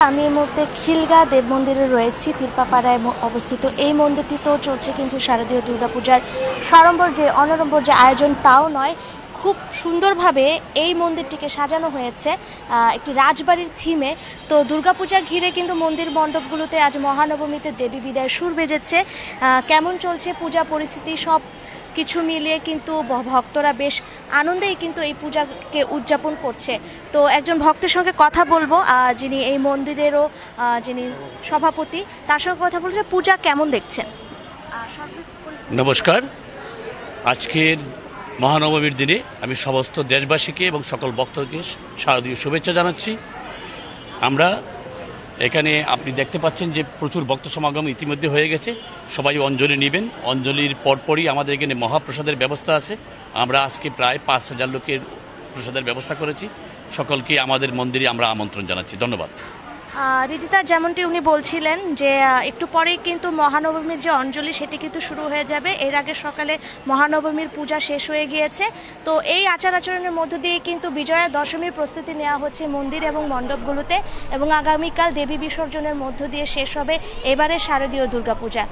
আমি এই মুহূর্তে খিলগা দেব মন্দিরে রয়েছি। তিরপাপাড়ায় অবস্থিত এই মন্দিরটিতেও চলছে কিন্তু শারদীয় দুর্গাপূজার অনড়ম্বর যে আয়োজন তাও নয়, খুব সুন্দরভাবে এই মন্দিরটিকে সাজানো হয়েছে একটি রাজবাড়ির থিমে। তো দুর্গাপূজা ঘিরে কিন্তু মন্দির মণ্ডপগুলোতে আজ মহানবমীতে দেবী বিদায় সুর বেজেছে। কেমন চলছে পূজা পরিস্থিতি সব কিছু মিলিয়ে কিন্তু ভক্তরা বেশ আনন্দেই কিন্তু এই পূজাকে উদযাপন করছে। তো একজন ভক্তের সঙ্গে কথা বলবো, যিনি এই মন্দিরেরও যিনি সভাপতি, তার সঙ্গে কথা বলবো যে পূজা কেমন দেখছেন। নমস্কার। আজকের মহানবমীর দিনে আমি সমস্ত দেশবাসীকে এবং সকল ভক্তকে শারদীয় শুভেচ্ছা জানাচ্ছি। আমরা এখানে আপনি দেখতে পাচ্ছেন যে প্রচুর ভক্ত সমাগম ইতিমধ্যে হয়ে গেছে। সবাই অঞ্জলি নেবেন। অঞ্জলির পরপরই আমাদের এখানে মহাপ্রসাদের ব্যবস্থা আছে। আমরা আজকে প্রায় 5,000 লোকের প্রসাদের ব্যবস্থা করেছি। সকলকে আমাদের মন্দিরে আমরা আমন্ত্রণ জানাচ্ছি। ধন্যবাদ। রিদিতা, যেমনটি উনি বলছিলেন যে একটু পরেই কিন্তু মহানবমীর যে অঞ্জলি সেটি কিন্তু শুরু হয়ে যাবে। এর আগে সকালে মহানবমীর পূজা শেষ হয়ে গিয়েছে। তো এই আচার আচরণের মধ্য দিয়ে কিন্তু বিজয়া দশমীর প্রস্তুতি নেওয়া হচ্ছে মন্দির এবং মণ্ডপগুলোতে, এবং আগামীকাল দেবী বিসর্জনের মধ্য দিয়ে শেষ হবে এবারে শারদীয় দুর্গাপূজা।